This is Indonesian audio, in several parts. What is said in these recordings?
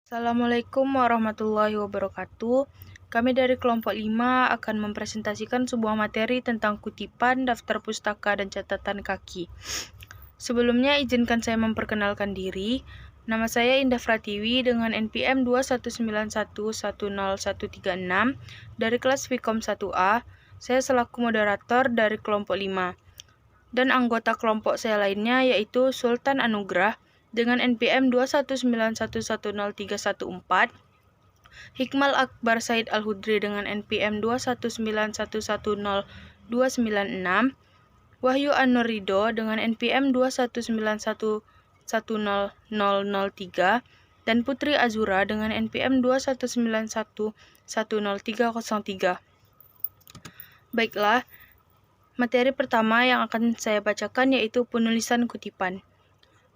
Assalamualaikum warahmatullahi wabarakatuh. Kami dari kelompok 5 akan mempresentasikan sebuah materi tentang kutipan, daftar pustaka, dan catatan kaki. Sebelumnya, izinkan saya memperkenalkan diri. Nama saya Indah Pratiwi dengan NPM 219110136 dari kelas Vkom 1A. Saya selaku moderator dari kelompok 5. Dan anggota kelompok saya lainnya yaitu Sultan Anugrah dengan NPM 219110314, Hikmal Akbar Said Al-Hudri dengan NPM 219110296, Wahyu An-Nur Ridho dengan NPM 219110003, dan Putri Azura dengan NPM 219110303. Baiklah, materi pertama yang akan saya bacakan yaitu penulisan kutipan.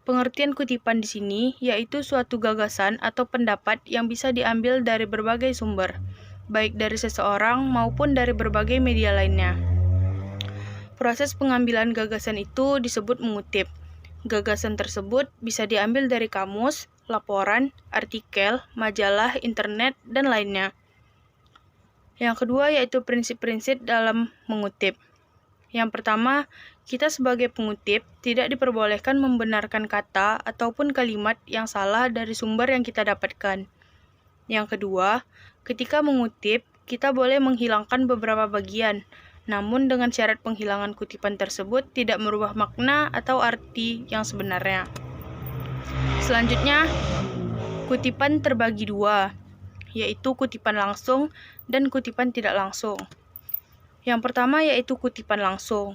Pengertian kutipan di sini yaitu suatu gagasan atau pendapat yang bisa diambil dari berbagai sumber, baik dari seseorang maupun dari berbagai media lainnya. Proses pengambilan gagasan itu disebut mengutip. Gagasan tersebut bisa diambil dari kamus, laporan, artikel, majalah, internet, dan lainnya. Yang kedua yaitu prinsip-prinsip dalam mengutip. Yang pertama, kita sebagai pengutip tidak diperbolehkan membenarkan kata ataupun kalimat yang salah dari sumber yang kita dapatkan. Yang kedua, ketika mengutip, kita boleh menghilangkan beberapa bagian, namun dengan syarat penghilangan kutipan tersebut tidak merubah makna atau arti yang sebenarnya. Selanjutnya, kutipan terbagi dua, yaitu kutipan langsung dan kutipan tidak langsung. Yang pertama yaitu kutipan langsung.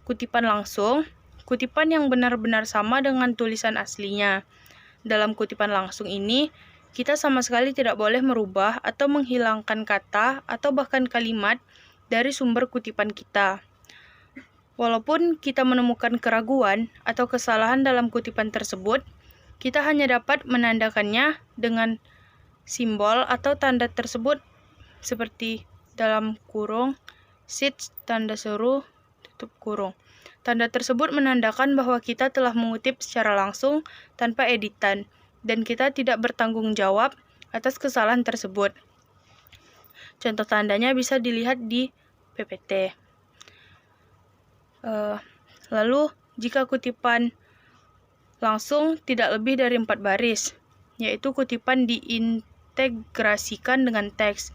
Kutipan langsung, kutipan yang benar-benar sama dengan tulisan aslinya. Dalam kutipan langsung ini, kita sama sekali tidak boleh merubah atau menghilangkan kata atau bahkan kalimat dari sumber kutipan kita. Walaupun kita menemukan keraguan atau kesalahan dalam kutipan tersebut, kita hanya dapat menandakannya dengan simbol atau tanda tersebut seperti dalam kurung, sit, tanda seru, tutup kurung. Tanda tersebut menandakan bahwa kita telah mengutip secara langsung tanpa editan, dan kita tidak bertanggung jawab atas kesalahan tersebut. Contoh tandanya bisa dilihat di PPT. Lalu, jika kutipan langsung tidak lebih dari 4 baris, yaitu kutipan diintegrasikan dengan teks.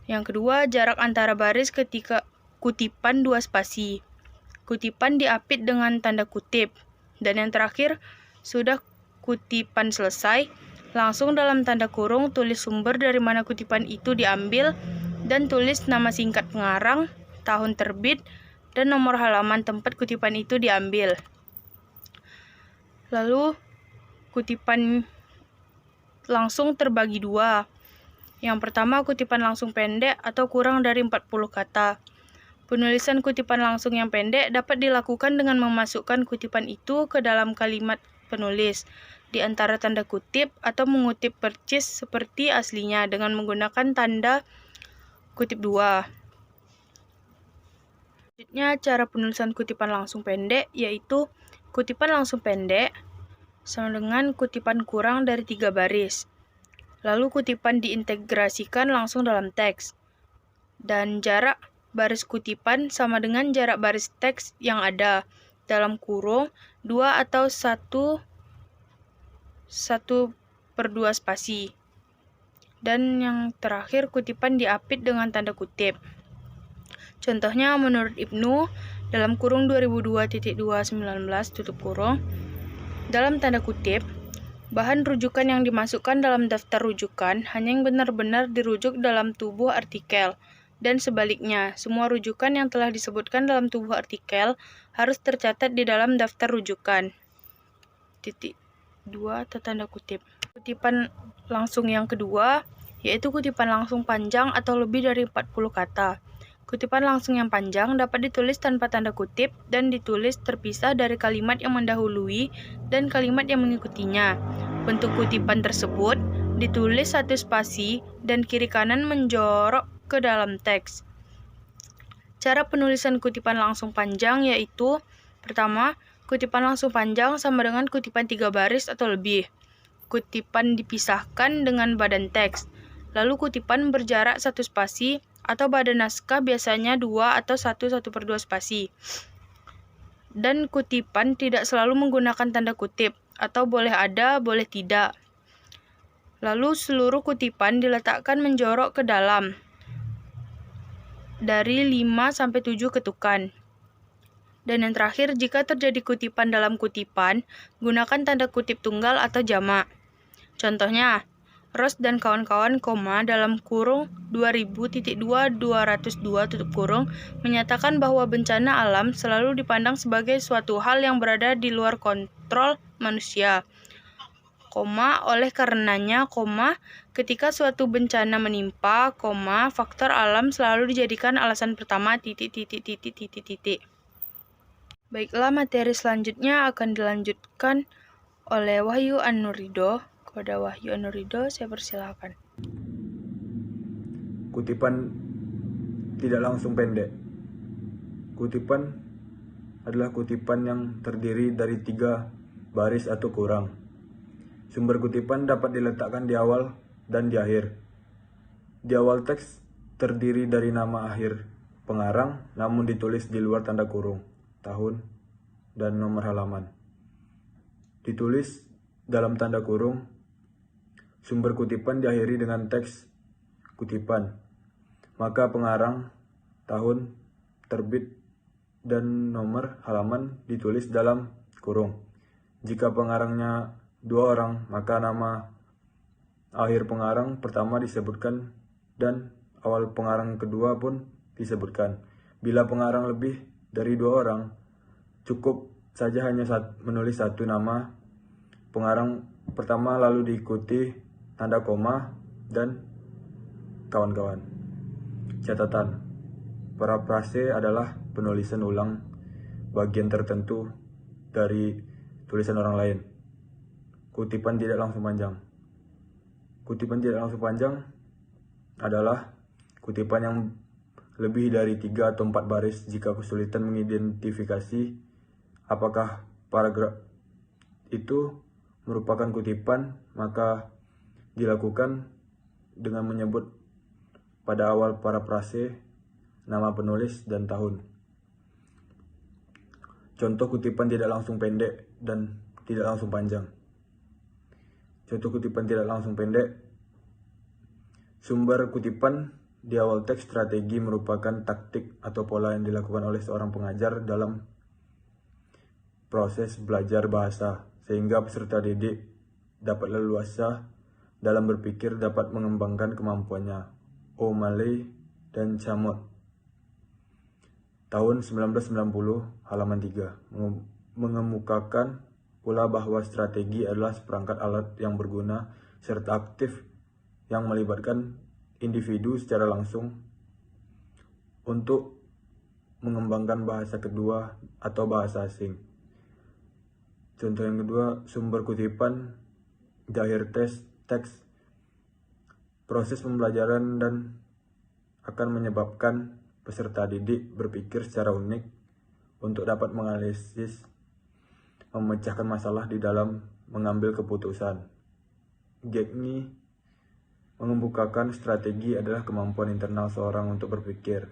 Yang kedua, jarak antara baris ketika kutipan 2 spasi. Kutipan diapit dengan tanda kutip. Dan yang terakhir, sudah kutipan selesai, langsung dalam tanda kurung tulis sumber dari mana kutipan itu diambil dan tulis nama singkat pengarang, tahun terbit, dan nomor halaman tempat kutipan itu diambil. Lalu, kutipan langsung terbagi dua. Yang pertama, kutipan langsung pendek atau kurang dari 40 kata. Penulisan kutipan langsung yang pendek dapat dilakukan dengan memasukkan kutipan itu ke dalam kalimat penulis, di antara tanda kutip atau mengutip percis seperti aslinya dengan menggunakan tanda kutip 2. Selanjutnya, cara penulisan kutipan langsung pendek yaitu kutipan langsung pendek sama dengan kutipan kurang dari 3 baris. Lalu kutipan diintegrasikan langsung dalam teks. Dan jarak baris kutipan sama dengan jarak baris teks yang ada dalam kurung 2 atau 1/2 spasi. Dan yang terakhir kutipan diapit dengan tanda kutip. Contohnya menurut Ibnu dalam kurung 2002.219 tutup kurung, dalam tanda kutip, bahan rujukan yang dimasukkan dalam daftar rujukan hanya yang benar-benar dirujuk dalam tubuh artikel, dan sebaliknya, semua rujukan yang telah disebutkan dalam tubuh artikel harus tercatat di dalam daftar rujukan. Titik 2 atau tanda kutip. Kutipan langsung yang kedua, yaitu kutipan langsung panjang atau lebih dari 40 kata. Kutipan langsung yang panjang dapat ditulis tanpa tanda kutip dan ditulis terpisah dari kalimat yang mendahului dan kalimat yang mengikutinya. Bentuk kutipan tersebut ditulis 1 spasi dan kiri kanan menjorok ke dalam teks. Cara penulisan kutipan langsung panjang yaitu, pertama, kutipan langsung panjang sama dengan kutipan 3 baris atau lebih. kutipan dipisahkan dengan badan teks. Lalu kutipan berjarak 1 spasi atau badan naskah biasanya 2 atau 1/1/2 spasi. Dan kutipan tidak selalu menggunakan tanda kutip, atau boleh ada, boleh tidak. Lalu seluruh kutipan diletakkan menjorok ke dalam, dari 5-7 ketukan. Dan yang terakhir, jika terjadi kutipan dalam kutipan, gunakan tanda kutip tunggal atau jamak. Contohnya, Ross dan kawan-kawan, dalam kurung 2000.202 tutup kurung, menyatakan bahwa bencana alam selalu dipandang sebagai suatu hal yang berada di luar kontrol manusia. Oleh karenanya, ketika suatu bencana menimpa, faktor alam selalu dijadikan alasan pertama, Baiklah, materi selanjutnya akan dilanjutkan oleh Wahyu Anurido. Kepada Wahyu Anurido, saya persilakan. Kutipan tidak langsung pendek. Kutipan adalah kutipan yang terdiri dari 3 baris atau kurang. Sumber kutipan dapat diletakkan di awal dan di akhir. Di awal teks terdiri dari nama akhir pengarang, namun ditulis di luar tanda kurung, tahun, dan nomor halaman. Ditulis dalam tanda kurung. Sumber kutipan diakhiri dengan teks kutipan. Maka pengarang, tahun, terbit, dan nomor halaman ditulis dalam kurung. Jika pengarangnya 2 orang, maka nama akhir pengarang pertama disebutkan dan awal pengarang kedua pun disebutkan. Bila pengarang lebih dari 2 orang, cukup saja hanya menulis 1 nama pengarang pertama lalu diikuti tanda koma dan kawan-kawan. Catatan: parafrase adalah penulisan ulang bagian tertentu dari tulisan orang lain. Kutipan tidak langsung panjang. Kutipan tidak langsung panjang adalah kutipan yang lebih dari 3 atau 4 baris jika kesulitan mengidentifikasi apakah paragraf itu merupakan kutipan, maka dilakukan dengan menyebut pada awal parafrase nama penulis dan tahun. Contoh kutipan tidak langsung pendek dan tidak langsung panjang. Contoh kutipan tidak langsung pendek. Sumber kutipan di awal teks strategi merupakan taktik atau pola yang dilakukan oleh seorang pengajar dalam proses belajar bahasa, sehingga peserta didik dapat leluasa dalam berpikir, dapat mengembangkan kemampuannya. O'Malley dan Chamot, tahun 1990, halaman 3, mengemukakan pula bahwa strategi adalah seperangkat alat yang berguna serta aktif yang melibatkan individu secara langsung untuk mengembangkan bahasa kedua atau bahasa asing. Contoh yang kedua, sumber kutipan di akhir teks. Proses pembelajaran dan akan menyebabkan peserta didik berpikir secara unik untuk dapat menganalisis, memecahkan masalah di dalam mengambil keputusan. Gagne mengemukakan strategi adalah kemampuan internal seorang untuk berpikir,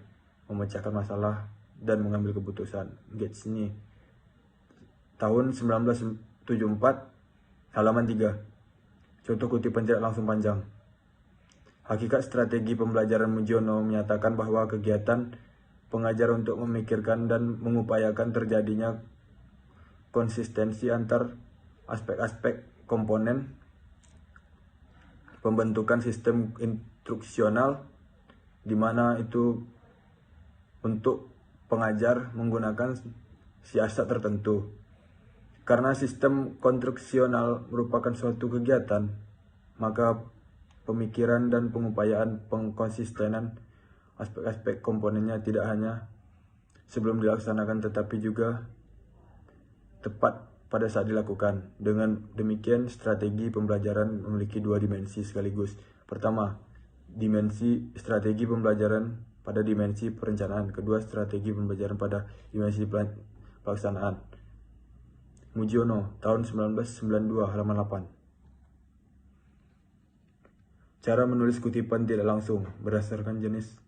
memecahkan masalah, dan mengambil keputusan. Gagne, tahun 1974, halaman 3. Contoh kutipan tidak langsung panjang. Hakikat strategi pembelajaran Mujiono menyatakan bahwa kegiatan pengajar untuk memikirkan dan mengupayakan terjadinya konsistensi antar aspek-aspek komponen pembentukan sistem instruksional, di mana itu untuk pengajar menggunakan siasat tertentu. Karena sistem konstruksional merupakan suatu kegiatan, maka pemikiran dan pengupayaan pengkonsistenan aspek-aspek komponennya tidak hanya sebelum dilaksanakan tetapi juga tepat pada saat dilakukan. Dengan demikian, strategi pembelajaran memiliki 2 dimensi sekaligus. Pertama, dimensi strategi pembelajaran pada dimensi perencanaan. Kedua, strategi pembelajaran pada dimensi pelaksanaan. Mujiono, tahun 1992, halaman 8. Cara menulis kutipan tidak langsung berdasarkan jenis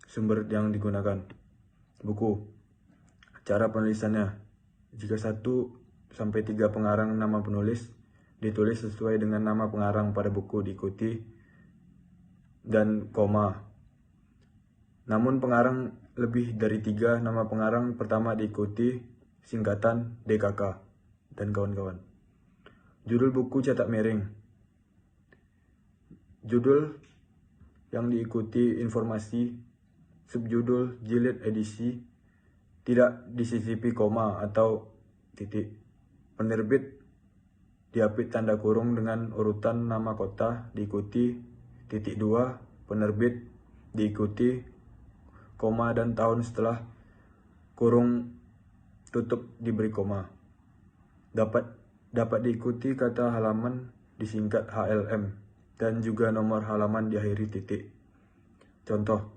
sumber yang digunakan. Buku. Cara penulisannya. Jika 1-3 pengarang nama penulis ditulis sesuai dengan nama pengarang pada buku diikuti dan koma. Namun pengarang lebih dari 3 nama pengarang pertama diikuti singkatan DKK dan kawan-kawan. Judul buku cetak miring. Judul yang diikuti informasi, subjudul, jilid, edisi, tidak disisipi koma atau titik. Penerbit diapit tanda kurung dengan urutan nama kota diikuti titik 2, penerbit diikuti koma dan tahun setelah kurung tutup diberi koma. Dapat diikuti kata halaman disingkat HLM dan juga nomor halaman diakhiri titik. Contoh,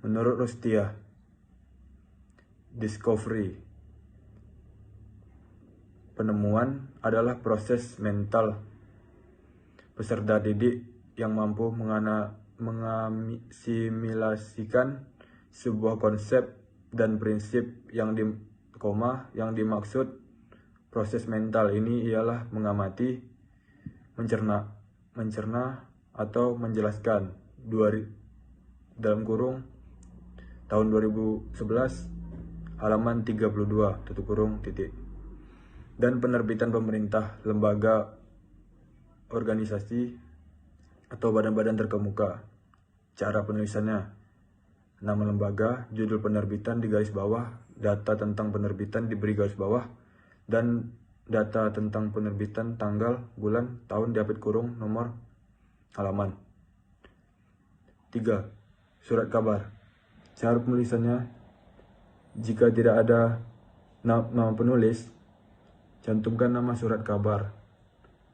menurut Rustia, discovery, penemuan adalah proses mental peserta didik yang mampu mengasimilasikan sebuah konsep dan prinsip yang dimaksud proses mental ini ialah mengamati, mencerna atau menjelaskan. Dalam kurung tahun 2011 halaman 32 tutup kurung titik. Dan penerbitan pemerintah, lembaga, organisasi atau badan-badan terkemuka. Cara penulisannya. Nama lembaga, judul penerbitan di garis bawah, data tentang penerbitan diberi garis bawah, dan data tentang penerbitan tanggal, bulan, tahun diapit kurung, nomor halaman. 3. Surat kabar. Cara penulisannya, jika tidak ada nama penulis, cantumkan nama surat kabar,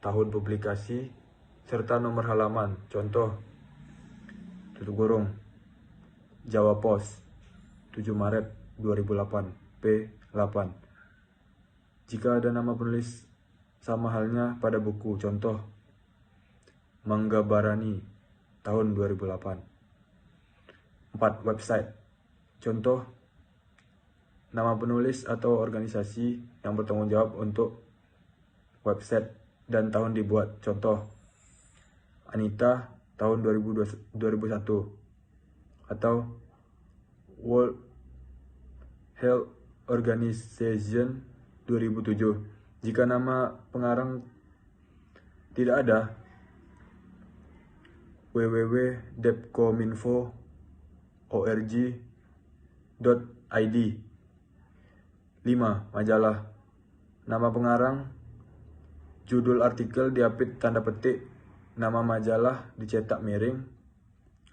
tahun publikasi, serta nomor halaman. Contoh, tutup kurung, Jawa Pos, 7 Maret 2008, P8. Jika ada nama penulis, sama halnya pada buku. Contoh, Manggabarani, tahun 2008. 4. Website. Contoh, nama penulis atau organisasi yang bertanggung jawab untuk website dan tahun dibuat. Contoh, Anita, tahun 2001. Atau World Health Organization 2007. Jika nama pengarang tidak ada, www.depkominfo.org.id. 5. Majalah. Nama pengarang, judul artikel diapit tanda petik, nama majalah dicetak miring,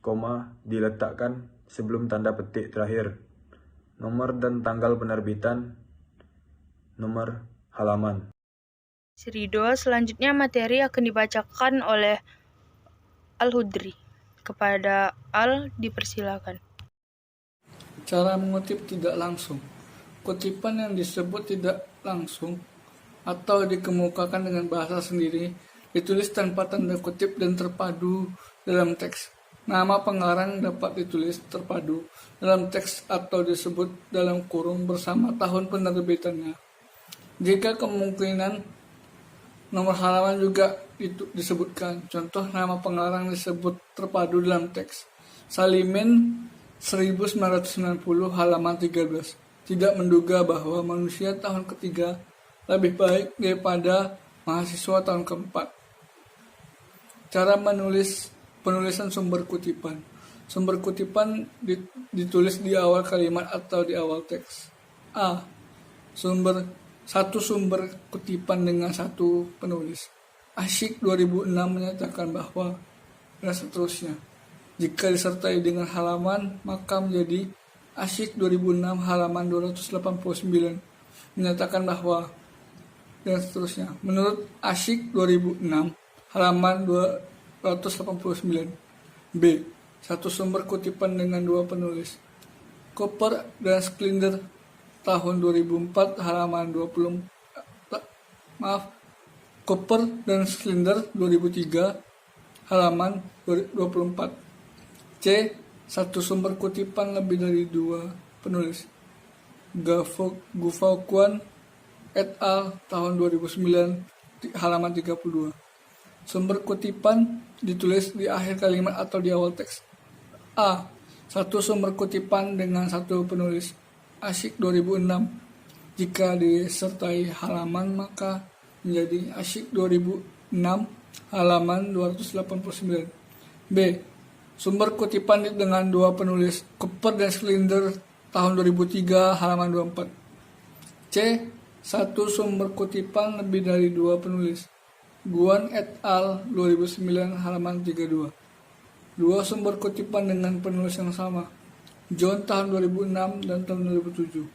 koma diletakkan sebelum tanda petik terakhir, nomor dan tanggal penerbitan, nomor halaman. Seri 2, selanjutnya materi akan dibacakan oleh Al-Hudri. Kepada Al, dipersilakan. Cara mengutip tidak langsung. Kutipan yang disebut tidak langsung atau dikemukakan dengan bahasa sendiri ditulis tanpa tanda kutip dan terpadu dalam teks. Nama pengarang dapat ditulis terpadu dalam teks atau disebut dalam kurung bersama tahun penerbitannya. Jika kemungkinan, nomor halaman juga disebutkan. Contoh, nama pengarang disebut terpadu dalam teks. Salimin 1990 halaman 13. Tidak menduga bahwa manusia tahun ketiga lebih baik daripada mahasiswa tahun keempat. Cara penulisan sumber kutipan. Sumber kutipan ditulis di awal kalimat atau di awal teks. A. Satu sumber kutipan dengan satu penulis. Asyik 2006 menyatakan bahwa, dan seterusnya. Jika disertai dengan halaman, maka menjadi Asyik 2006 halaman 289 menyatakan bahwa, dan seterusnya. Menurut Asyik 2006 halaman 289. B. Satu sumber kutipan dengan dua penulis. Cooper dan Schindler tahun 2004 halaman 20 Cooper dan Schindler 2003 halaman 24. C. Satu sumber kutipan lebih dari 2 penulis. Gufauquan et al. Tahun 2009 halaman 32. Sumber kutipan ditulis di akhir kalimat atau di awal teks. A. Satu sumber kutipan dengan satu penulis. Asyik 2006. Jika disertai halaman maka menjadi Asyik 2006 halaman 289. B. Sumber kutipan dengan 2 penulis. Cooper dan Schlichter tahun 2003 halaman 24. C. Satu sumber kutipan lebih dari 2 penulis. Guan et al. 2009 halaman 32. 2 sumber kutipan dengan penulis yang sama. John tahun 2006 dan tahun 2007.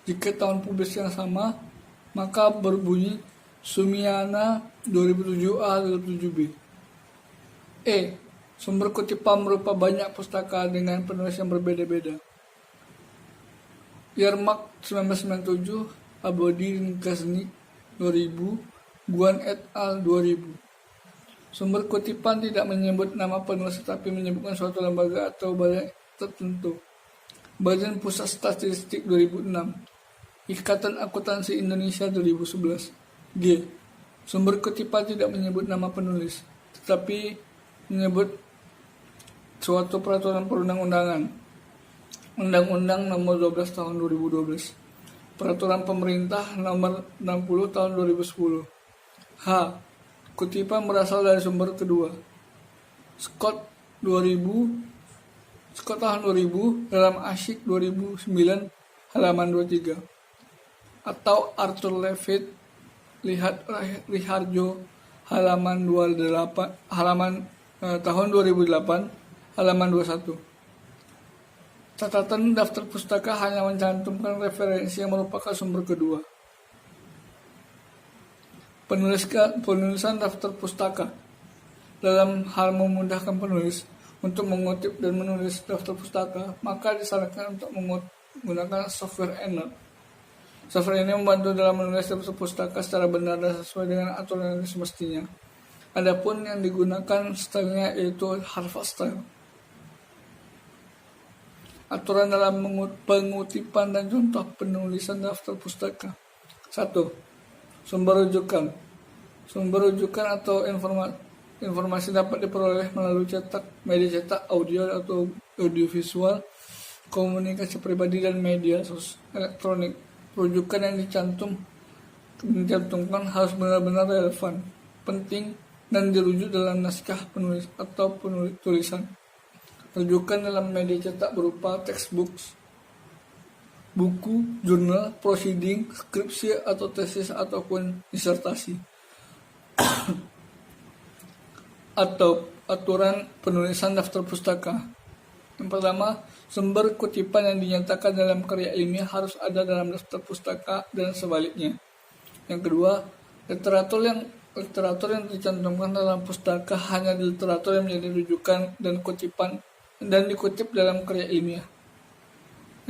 Jika tahun publis yang sama, maka berbunyi Sumiana 2007A 2007B. E. Sumber kutipan berupa banyak pustaka dengan penulis yang berbeda-beda. Yermak 1997, Abodin Gaznik 2000, Guan et al. 2000. Sumber kutipan tidak menyebut nama penulis tetapi menyebutkan suatu lembaga atau badan tertentu. Badan Pusat Statistik 2006. Ikatan Akuntansi Indonesia 2011. G. Sumber kutipan tidak menyebut nama penulis tetapi menyebut suatu peraturan perundang-undangan. Undang-Undang Nomor 12 Tahun 2012. Peraturan Pemerintah Nomor 60 Tahun 2010. H. Kutipan berasal dari sumber kedua. Scott tahun 2000 dalam Asyik 2009 halaman 23. Atau Arthur Levitt lihat Riharjo halaman 28 tahun 2008 halaman 21. Catatan daftar pustaka hanya mencantumkan referensi yang merupakan sumber kedua. Penulisan daftar pustaka. Dalam hal memudahkan penulis untuk mengutip dan menulis daftar pustaka, maka disarankan untuk menggunakan software EndNote. Software ini membantu dalam menulis daftar pustaka secara benar dan sesuai dengan aturan yang semestinya. Adapun yang digunakan stylenya yaitu Harvard Style. Aturan dalam pengutipan dan contoh penulisan daftar pustaka. 1. Sumber rujukan. Sumber rujukan atau informasi dapat diperoleh melalui media cetak, audio atau audiovisual, komunikasi pribadi dan media elektronik. Rujukan yang dicantumkan harus benar-benar relevan, penting, dan dirujuk dalam naskah penulis atau tulisan. Rujukan dalam media cetak berupa textbooks, buku, jurnal, proceeding, skripsi atau tesis ataupun disertasi. Atau aturan penulisan daftar pustaka. Yang pertama, sumber kutipan yang dinyatakan dalam karya ilmiah harus ada dalam daftar pustaka dan sebaliknya. Yang kedua, literatur yang dicantumkan dalam pustaka hanya literatur yang menjadi rujukan dan dikutip dalam karya ilmiah.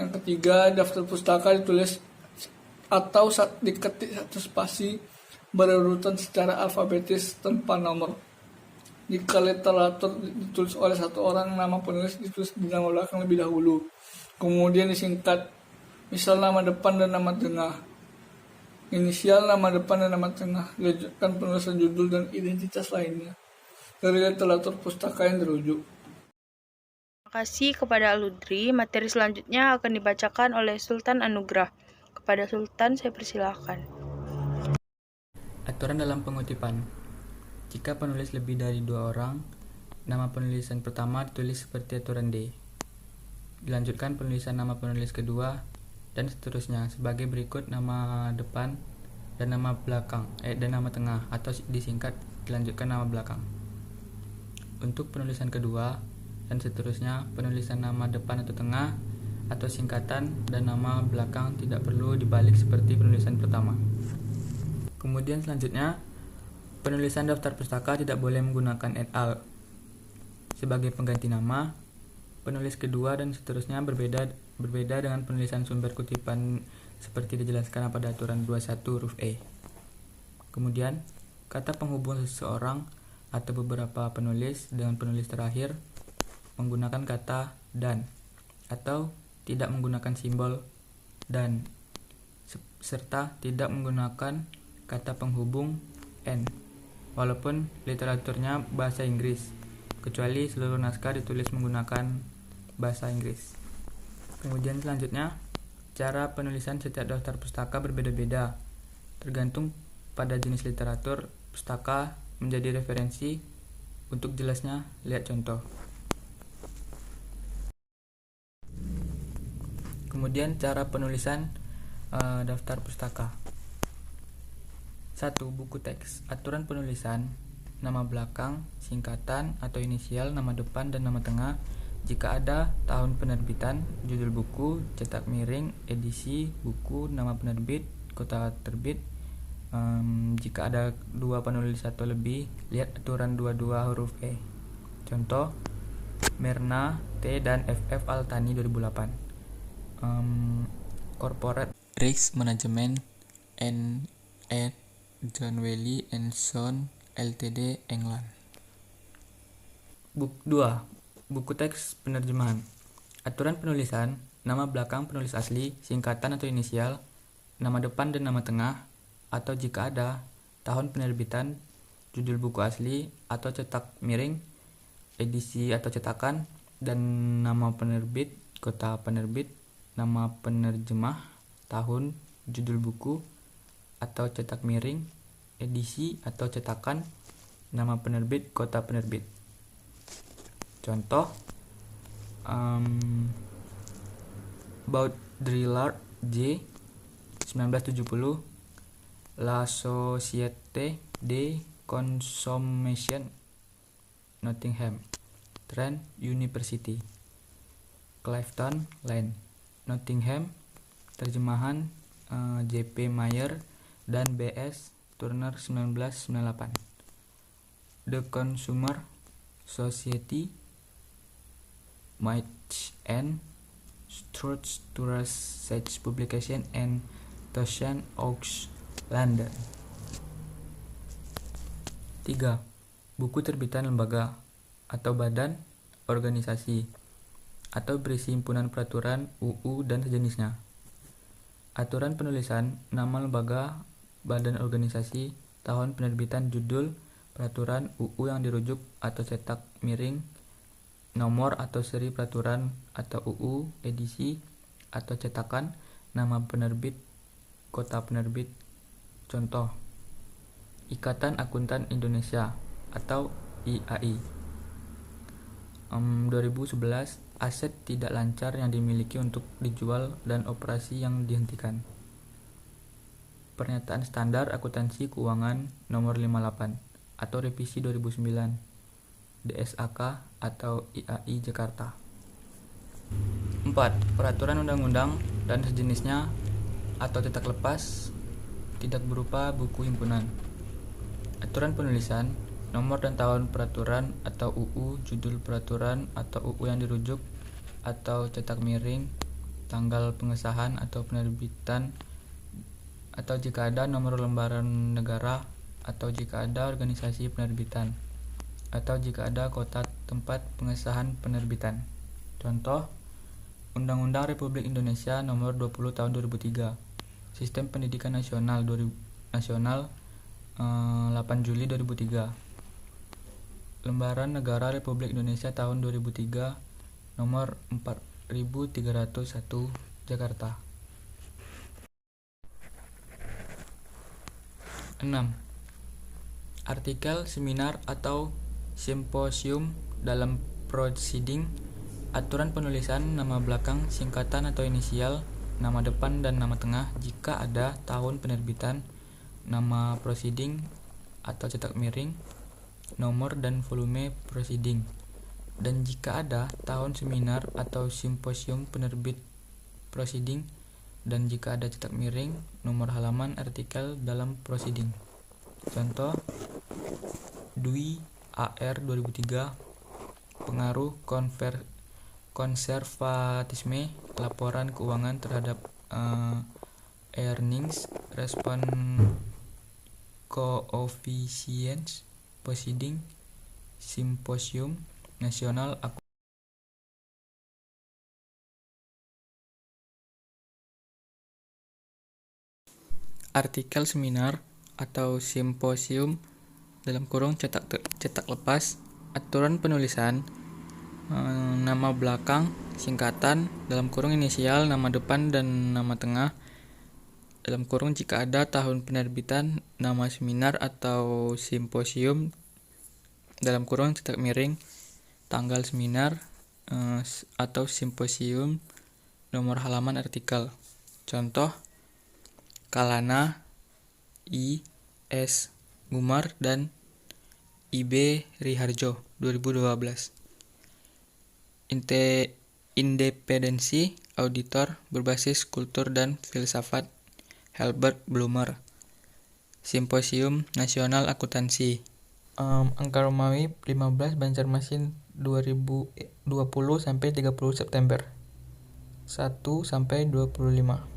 Yang ketiga, daftar pustaka ditulis atau diketik satu spasi berurutan secara alfabetis tanpa nomor. Jika literatur ditulis oleh satu orang, nama penulis ditulis di nama belakang lebih dahulu, kemudian disingkat, misal nama depan dan nama tengah. Inisial, nama depan dan nama tengah, dilanjutkan penulisan judul dan identitas lainnya dari literatur pustaka yang dirujuk. Terima kasih kepada Aludri. Materi selanjutnya akan dibacakan oleh Sultan Anugrah. Kepada Sultan, saya persilahkan. Aturan dalam pengutipan. Jika penulis lebih dari 2 orang, nama penulisan pertama ditulis seperti aturan D. Dilanjutkan penulisan nama penulis kedua, dan seterusnya sebagai berikut: nama depan dan nama belakang, dan nama tengah, atau disingkat dilanjutkan nama belakang. Untuk penulisan kedua dan seterusnya, penulisan nama depan atau tengah atau singkatan dan nama belakang tidak perlu dibalik seperti penulisan pertama. Kemudian selanjutnya, penulisan daftar pustaka tidak boleh menggunakan et al. Sebagai pengganti nama. Penulis kedua dan seterusnya berbeda dengan penulisan sumber kutipan seperti dijelaskan pada aturan 21 huruf E. Kemudian, kata penghubung seseorang atau beberapa penulis dengan penulis terakhir menggunakan kata dan atau tidak menggunakan simbol dan serta tidak menggunakan kata penghubung n walaupun literaturnya bahasa Inggris, kecuali seluruh naskah ditulis menggunakan bahasa Inggris. Kemudian selanjutnya, cara penulisan setiap daftar pustaka berbeda-beda, tergantung pada jenis literatur pustaka menjadi referensi. Untuk jelasnya, lihat contoh. Kemudian cara penulisan daftar pustaka. 1. Buku teks. Aturan penulisan: nama belakang, singkatan atau inisial, nama depan dan nama tengah. Jika ada, tahun penerbitan, judul buku, cetak miring, edisi buku, nama penerbit, kota terbit. Jika ada dua penulis atau lebih, lihat aturan 22 huruf E. Contoh: Merna T dan FF Altani 2008. Corporate Risk Management and John Welly and Son Ltd. England. 2. Buku teks penerjemahan. Aturan penulisan: nama belakang penulis asli, singkatan atau inisial, nama depan dan nama tengah, atau jika ada, tahun penerbitan, judul buku asli atau cetak miring, edisi atau cetakan, dan nama penerbit, kota penerbit, nama penerjemah, tahun, judul buku atau cetak miring, edisi atau cetakan, nama penerbit, kota penerbit. Contoh: Baudrillard J. 1970, La Société de Consommation, Nottingham Trent University. Clifton Lane, Nottingham, terjemahan J.P. Mayer dan B.S. Turner 1998. The Consumer Society, Mitch and Structures Publication and Thousand Oaks, London. 3. Buku terbitan lembaga atau badan organisasi atau berisi himpunan peraturan, UU, dan sejenisnya. Aturan penulisan: nama lembaga, badan organisasi, tahun penerbitan, judul, peraturan, UU yang dirujuk atau cetak miring, nomor atau seri peraturan atau UU, edisi atau cetakan, nama penerbit, kota penerbit. Contoh: Ikatan Akuntan Indonesia atau IAI. 2011, aset tidak lancar yang dimiliki untuk dijual dan operasi yang dihentikan. Pernyataan Standar Akuntansi Keuangan Nomor 58 atau Revisi 2009, DSAK atau IAI Jakarta. 4. Peraturan undang-undang dan sejenisnya atau cetak lepas, tidak berupa buku himpunan. Aturan penulisan: nomor dan tahun peraturan atau UU, judul peraturan atau UU yang dirujuk atau cetak miring, tanggal pengesahan atau penerbitan, atau jika ada nomor lembaran negara, atau jika ada organisasi penerbitan, atau jika ada kota tempat pengesahan penerbitan. Contoh: Undang-Undang Republik Indonesia Nomor 20 Tahun 2003, Sistem Pendidikan Nasional 8 Juli 2003, Lembaran Negara Republik Indonesia tahun 2003 nomor 4301 Jakarta. 6. Artikel, seminar atau simposium dalam proceeding. Aturan penulisan: nama belakang, singkatan atau inisial, nama depan dan nama tengah, jika ada, tahun penerbitan, nama proceeding atau cetak miring, nomor dan volume proceeding, dan jika ada, tahun seminar atau simposium penerbit proceeding, dan jika ada cetak miring, nomor halaman artikel dalam proceeding. Contoh: Dwi AR 2003, pengaruh konservatisme, laporan keuangan terhadap earnings, respon coefficients, proceeding, Simposium Nasional Artikel seminar atau simposium dalam kurung cetak lepas, aturan penulisan, nama belakang, singkatan, dalam kurung inisial, nama depan dan nama tengah, dalam kurung jika ada tahun penerbitan, nama seminar atau simposium, dalam kurung cetak miring, tanggal seminar atau simposium, nomor halaman artikel. Contoh, Kalana, I. S. Gumar, dan I.B. Riharjo, 2012. Independensi auditor berbasis kultur dan filsafat, Herbert Blumer. Simposium Nasional Akuntansi, Angka Romawi 15 Banjarmasin 2020 sampai 30 September 1 sampai 25.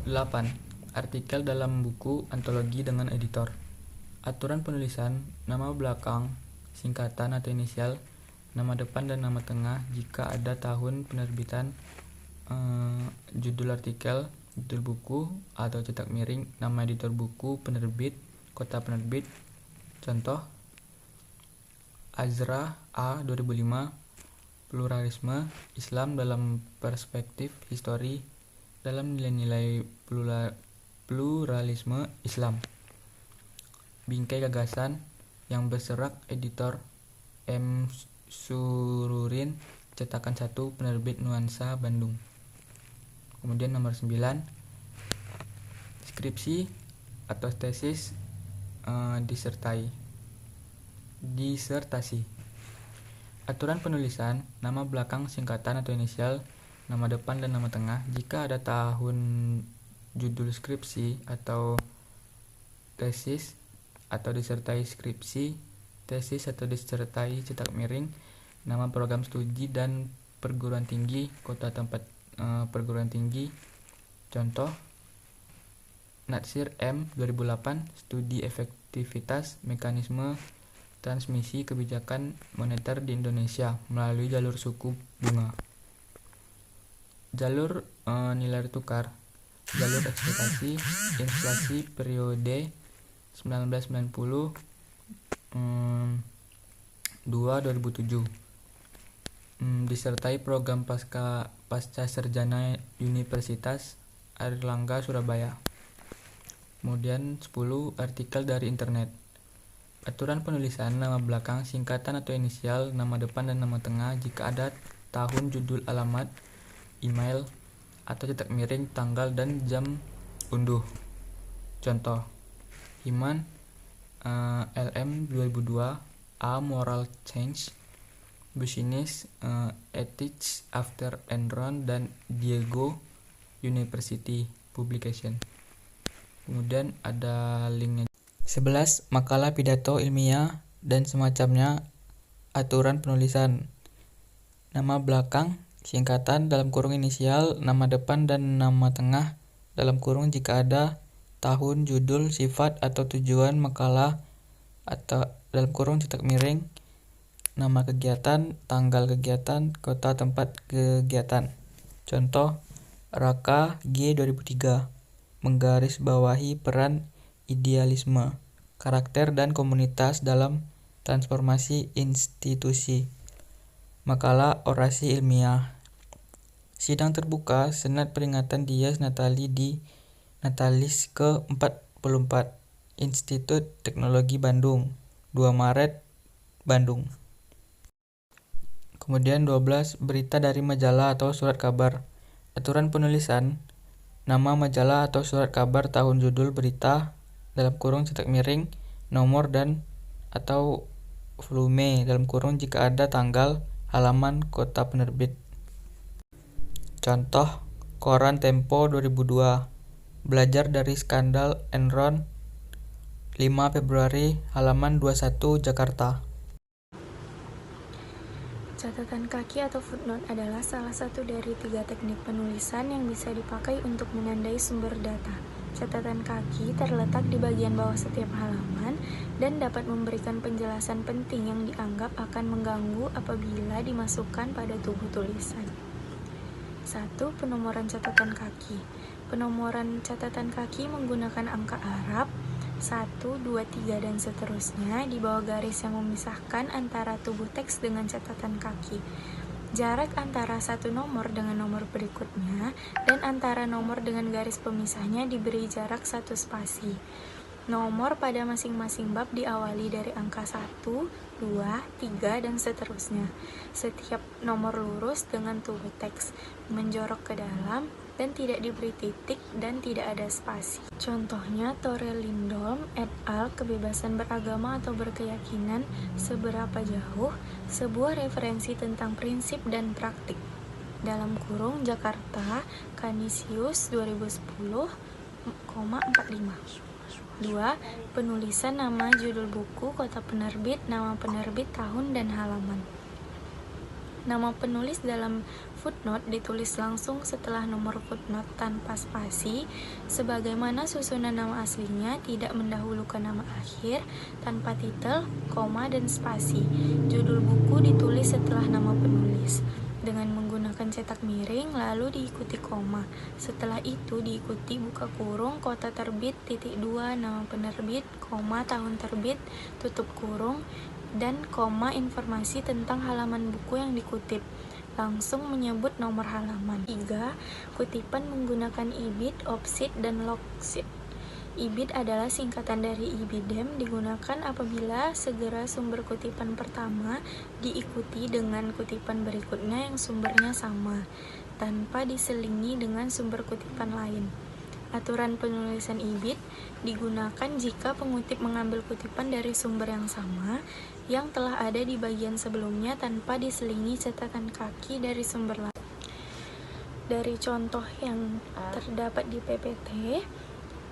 8. Artikel dalam buku antologi dengan editor. Aturan penulisan, nama belakang, singkatan atau inisial, nama depan dan nama tengah jika ada tahun penerbitan, judul artikel, judul buku atau cetak miring, nama editor buku, penerbit, kota penerbit. Contoh, Azra A. 2005, Pluralisme Islam dalam Perspektif Histori dalam nilai-nilai pluralisme Islam. Bingkai gagasan yang berserak editor M. Sururin, cetakan 1, penerbit Nuansa, Bandung. Kemudian nomor 9, skripsi atau tesis, disertasi. Aturan penulisan, nama belakang, singkatan atau inisial, nama depan dan nama tengah jika ada tahun, judul skripsi atau tesis atau disertai skripsi, tesis atau disertai cetak miring, nama program studi dan perguruan tinggi, kota tempat perguruan tinggi. Contoh, Natsir M. 2008, studi efektivitas mekanisme transmisi kebijakan moneter di Indonesia melalui jalur suku bunga. Jalur nilai tukar, jalur ekspektasi inflasi periode 1990 2007, disertai program pasca sarjana Universitas Airlangga Surabaya. Kemudian 10, artikel dari internet. Aturan penulisan, nama belakang, singkatan atau inisial, nama depan dan nama tengah jika ada tahun, judul, alamat, email atau cetak miring, tanggal dan jam unduh. Contoh, Himan LM 2002, A. Moral Change, Business Ethics After Enron, dan Diego University Publication. Kemudian ada linknya. 11. Makalah, pidato ilmiah dan semacamnya. Aturan penulisan, nama belakang, singkatan, dalam kurung inisial, nama depan dan nama tengah, dalam kurung jika ada tahun, judul, sifat atau tujuan makalah, atau dalam kurung cetak miring, nama kegiatan, tanggal kegiatan, kota tempat kegiatan. Contoh, Raka G. 2003, menggarisbawahi peran idealisme, karakter dan komunitas dalam transformasi institusi. Makalah orasi ilmiah. Sidang terbuka Senat peringatan Dies Natalis ke-44, Institut Teknologi Bandung, 2 Maret, Bandung. Kemudian 12, berita dari majalah atau surat kabar. Aturan penulisan, nama majalah atau surat kabar, tahun, judul berita, dalam kurung cetak miring, nomor dan atau volume, dalam kurung jika ada tanggal, halaman, kota penerbit. Contoh, Koran Tempo 2002, belajar dari skandal Enron, 5 Februari, halaman 21, Jakarta. Catatan kaki atau footnote adalah salah satu dari 3 teknik penulisan yang bisa dipakai untuk menandai sumber data. Catatan kaki terletak di bagian bawah setiap halaman dan dapat memberikan penjelasan penting yang dianggap akan mengganggu apabila dimasukkan pada tubuh tulisan. 1. Penomoran catatan kaki. Penomoran catatan kaki menggunakan angka Arab 1, 2, 3, dan seterusnya di bawah garis yang memisahkan antara tubuh teks dengan catatan kaki. Jarak antara satu nomor dengan nomor berikutnya dan antara nomor dengan garis pemisahnya diberi jarak 1 spasi. Nomor pada masing-masing bab diawali dari angka 1, 2, 3, dan seterusnya. Setiap nomor lurus dengan tubuh teks, menjorok ke dalam, dan tidak diberi titik dan tidak ada spasi. Contohnya Tore Lindholm et al. Kebebasan beragama atau berkeyakinan seberapa jauh, sebuah referensi tentang prinsip dan praktik. Dalam kurung Jakarta, Canisius 2010,45. 2. Penulisan nama, judul buku, kota penerbit, nama penerbit, tahun, dan halaman. Nama penulis dalam footnote ditulis langsung setelah nomor footnote tanpa spasi, sebagaimana susunan nama aslinya, tidak mendahulukan nama akhir, tanpa titel, koma, dan spasi. Judul buku ditulis setelah nama penulis dengan menggunakan cetak miring, lalu diikuti koma. Setelah itu diikuti buka kurung, kota terbit, titik 2, nama penerbit, koma, tahun terbit, tutup kurung, dan koma informasi tentang halaman buku yang dikutip. Langsung menyebut nomor halaman. 3. Kutipan menggunakan IBID, OPSID, dan LOGSID. IBID adalah singkatan dari IBIDEM, digunakan apabila segera sumber kutipan pertama diikuti dengan kutipan berikutnya yang sumbernya sama, tanpa diselingi dengan sumber kutipan lain. Aturan penulisan IBID digunakan jika pengutip mengambil kutipan dari sumber yang sama yang telah ada di bagian sebelumnya tanpa diselingi catatan kaki dari sumber lain. Dari contoh yang terdapat di PPT,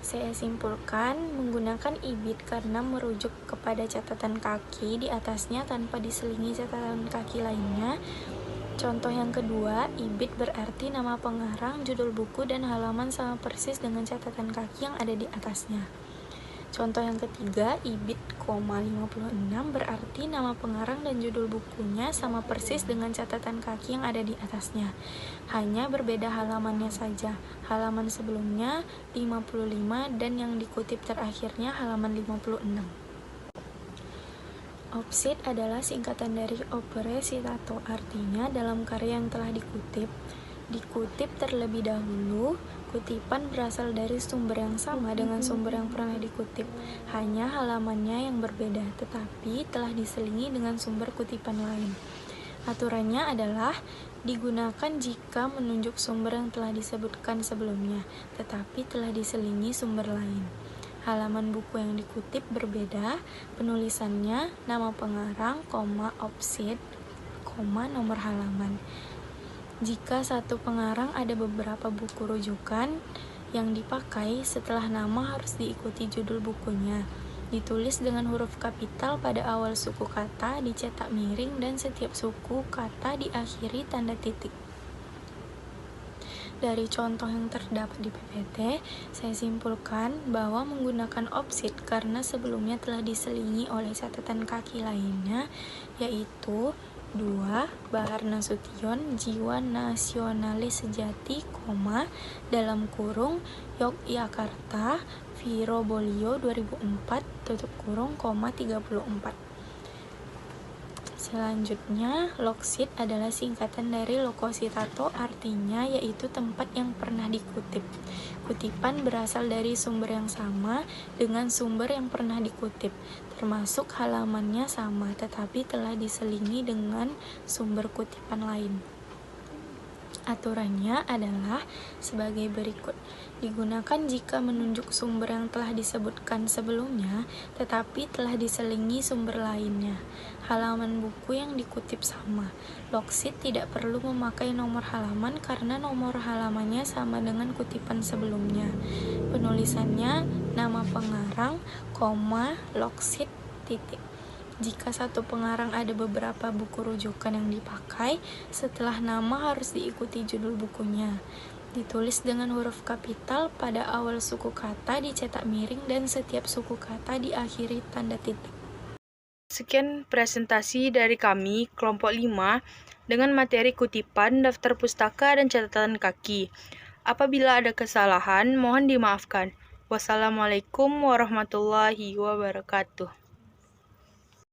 saya simpulkan menggunakan IBID karena merujuk kepada catatan kaki di atasnya tanpa diselingi catatan kaki lainnya. Contoh yang kedua, IBID berarti nama pengarang, judul buku, dan halaman sama persis dengan catatan kaki yang ada di atasnya. Contoh yang ketiga, IBID, 56 berarti nama pengarang dan judul bukunya sama persis dengan catatan kaki yang ada di atasnya. Hanya berbeda halamannya saja. Halaman sebelumnya 55 dan yang dikutip terakhirnya halaman 56. OPSID adalah singkatan dari opere citato, artinya dalam karya yang telah dikutip terlebih dahulu, kutipan berasal dari sumber yang sama dengan sumber yang pernah dikutip, hanya halamannya yang berbeda, tetapi telah diselingi dengan sumber kutipan lain. Aturannya adalah digunakan jika menunjuk sumber yang telah disebutkan sebelumnya, tetapi telah diselingi sumber lain. Halaman buku yang dikutip berbeda, penulisannya, nama pengarang, OPSID, nomor halaman. Jika satu pengarang ada beberapa buku rujukan yang dipakai, setelah nama harus diikuti judul bukunya. Ditulis dengan huruf kapital pada awal suku kata, dicetak miring, dan setiap suku kata diakhiri tanda titik. Dari contoh yang terdapat di PPT, saya simpulkan bahwa menggunakan OPSID karena sebelumnya telah diselingi oleh catatan kaki lainnya, yaitu 2. Bahar Nasution, Jiwa Nasionalis Sejati, dalam kurung Yogyakarta, Virobolio 2004, tutup kurung, 34. Selanjutnya, LOGSID adalah singkatan dari loco citato, artinya yaitu tempat yang pernah dikutip. Kutipan berasal dari sumber yang sama dengan sumber yang pernah dikutip, termasuk halamannya sama, tetapi telah diselingi dengan sumber kutipan lain. Aturannya adalah sebagai berikut. Digunakan jika menunjuk sumber yang telah disebutkan sebelumnya, tetapi telah diselingi sumber lainnya. Halaman buku yang dikutip sama. LOGSID tidak perlu memakai nomor halaman karena nomor halamannya sama dengan kutipan sebelumnya. Penulisannya, nama pengarang, LOGSID, titik. Jika satu pengarang ada beberapa buku rujukan yang dipakai, setelah nama harus diikuti judul bukunya. ditulis dengan huruf kapital, pada awal suku kata dicetak miring, dan setiap suku kata diakhiri tanda titik. Sekian presentasi dari kami, kelompok 5, dengan materi kutipan, daftar pustaka, dan catatan kaki. Apabila ada kesalahan, mohon dimaafkan. Wassalamualaikum warahmatullahi wabarakatuh.